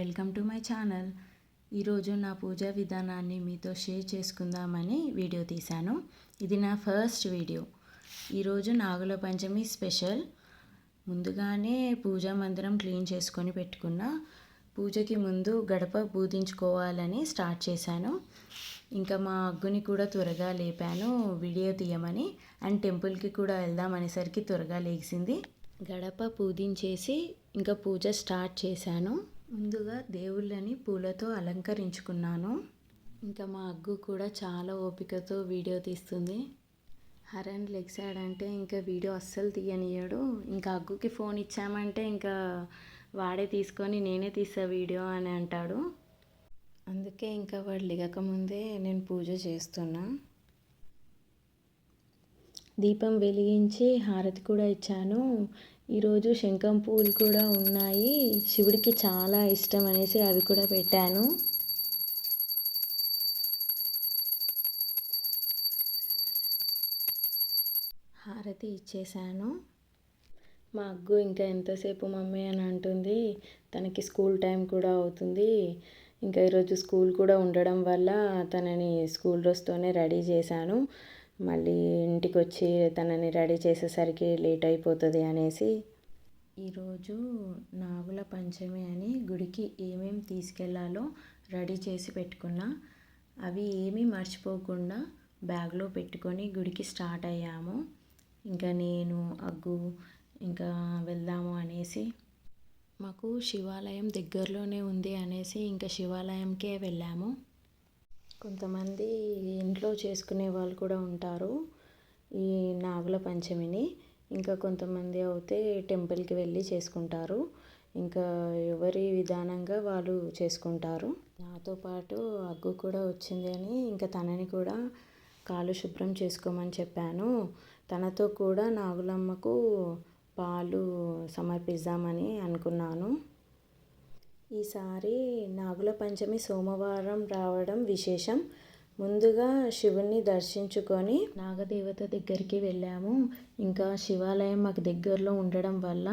Welcome to my channel. ఈరోజు నా పూజా విధానాన్ని మీతో షేర్ చేసుకుందామని వీడియో తీశాను. ఇది నా ఫస్ట్ వీడియో. ఈరోజు నాగుల పంచమి స్పెషల్. ముందుగానే పూజా మందిరం క్లీన్ చేసుకొని పెట్టుకున్న. పూజకి ముందు గడప పూజించుకోవాలని స్టార్ట్ చేశాను. ఇంకా మా అగ్గుని కూడా త్వరగా లేపాను వీడియో తీయమని. అండ్ టెంపుల్కి కూడా వెళ్దాం అనేసరికి త్వరగా లేచింది. గడప పూజించేసి ఇంకా పూజ స్టార్ట్ చేశాను. ముందుగా దేవుళ్ళని పూలతో అలంకరించుకున్నాను. ఇంకా మా అగ్గు కూడా చాలా ఓపికతో వీడియో తీస్తుంది. హరణ్ లెగ్సాడంటే ఇంకా వీడియో అస్సలు తీయనియ్యాడు. ఇంకా అగ్గుకి ఫోన్ ఇచ్చామంటే ఇంకా వాడే తీసుకొని నేనే తీసా వీడియో అని అంటాడు. అందుకే ఇంకా వాడు లిగకముందే నేను పూజ చేస్తున్నా. దీపం వెలిగించి హారతి కూడా ఇచ్చాను. ఈరోజు శంఖం పూలు కూడా ఉన్నాయి. శివుడికి చాలా ఇష్టం అనేసి అవి కూడా పెట్టాను. హారతి ఇచ్చేసాను. మా అగ్గు ఇంకా ఎంతసేపు మమ్మీ అని అంటుంది. తనకి స్కూల్ టైం కూడా అవుతుంది. ఇంకా ఈరోజు స్కూల్ కూడా ఉండడం వల్ల తనని స్కూల్ డ్రెస్తోనే రెడీ చేశాను. మళ్ళీ ఇంటికి వచ్చి తనని రెడీ చేసేసరికి లేట్ అయిపోతుంది అనేసి. ఈరోజు నాగుల పంచమి అని గుడికి ఏమేమి తీసుకెళ్లాలో రెడీ చేసి పెట్టుకున్నా. అవి ఏమీ మర్చిపోకుండా బ్యాగ్లో పెట్టుకొని గుడికి స్టార్ట్ అయ్యాము. ఇంకా నేను అగ్గు ఇంకా వెళ్దాము అనేసి. మాకు శివాలయం దగ్గరలోనే ఉంది అనేసి ఇంకా శివాలయంకే వెళ్ళాము. కొంతమంది ఇంట్లో చేసుకునే వాళ్ళు కూడా ఉంటారు ఈ నాగుల పంచమిని. ఇంకా కొంతమంది అయితే టెంపుల్కి వెళ్ళి చేసుకుంటారు. ఇంకా ఎవరి విధానంగా వాళ్ళు చేసుకుంటారు. నాతో పాటు అగ్గు కూడా వచ్చింది అని ఇంకా తనని కూడా కాలు శుభ్రం చేసుకోమని చెప్పాను. తనతో కూడా నాగులమ్మకు పాలు సమర్పిద్దామని అనుకున్నాను. ఈసారి నాగుల పంచమి సోమవారం రావడం విశేషం. ముందుగా శివుణ్ణి దర్శించుకొని నాగదేవత దగ్గరికి వెళ్ళాము. ఇంకా శివాలయం మాకు దగ్గరలో ఉండడం వల్ల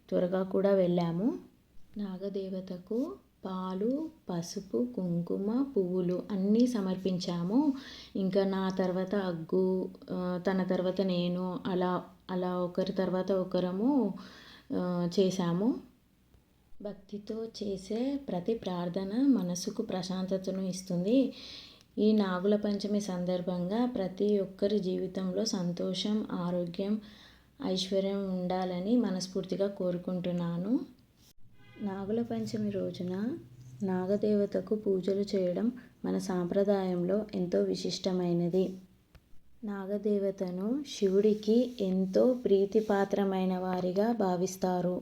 త్వరగా కూడా వెళ్ళాము. నాగదేవతకు పాలు, పసుపు, కుంకుమ, పువ్వులు అన్నీ సమర్పించాము. ఇంకా నా తర్వాత అగ్గు, తన తర్వాత నేను, అలా అలా ఒకరి తర్వాత ఒకరము చేశాము. భక్తితో చేసే ప్రతి ప్రార్థన మనసుకు ప్రశాంతతను ఇస్తుంది. ఈ నాగుల పంచమి సందర్భంగా ప్రతి ఒక్కరి జీవితంలో సంతోషం, ఆరోగ్యం, ఐశ్వర్యం ఉండాలని మనస్ఫూర్తిగా కోరుకుంటున్నాను. నాగుల పంచమి రోజున నాగదేవతకు పూజలు చేయడం మన సాంప్రదాయంలో ఎంతో విశిష్టమైనది. నాగదేవతను శివుడికి ఎంతో ప్రీతిపాత్రమైన వారిగా భావిస్తారు.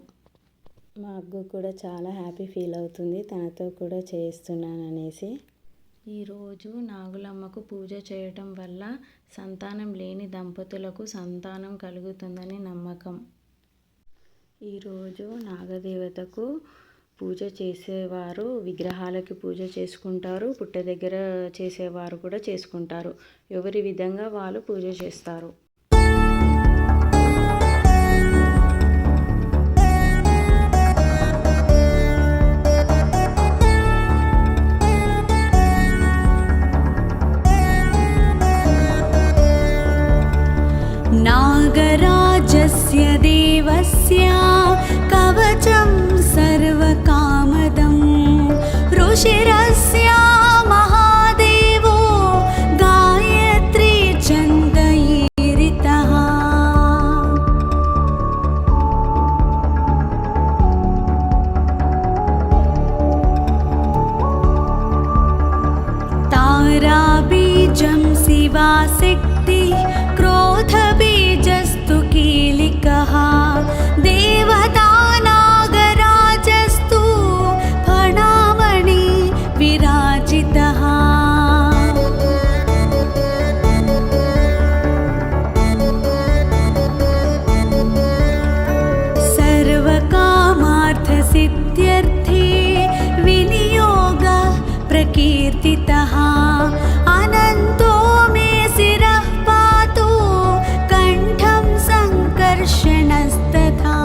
మా అగ్గు కూడా చాలా హ్యాపీ ఫీల్ అవుతుంది తనతో కూడా చేస్తున్నాను అనేసి. ఈరోజు నాగులమ్మకు పూజ చేయటం వల్ల సంతానం లేని దంపతులకు సంతానం కలుగుతుందని నమ్మకం. ఈరోజు నాగదేవతకు పూజ చేసేవారు విగ్రహాలకి పూజ చేసుకుంటారు. పుట్ట దగ్గర చేసేవారు కూడా చేసుకుంటారు. ఎవరి విధంగా వాళ్ళు పూజ చేస్తారు. नागराजस्य देवस्य कवचं सर्वकामदं ऋषिरस्य महादेवो गायत्री छन्दयिरितः ताराबीजं शिवाशक्ति क्रोधबीजस्तु कीलिकः देवता नागराजस्तु फणामणि विराजितः सर्वकामार्थसिद्ध्यर्थे विनियोग प्रकीर्तितः अनन्तो मे शिरः पातु कण्ठं संकर्षणस्तथा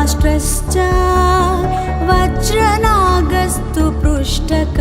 धृतराष्ट्रश्च वज्रनागस्तु पृष्ठक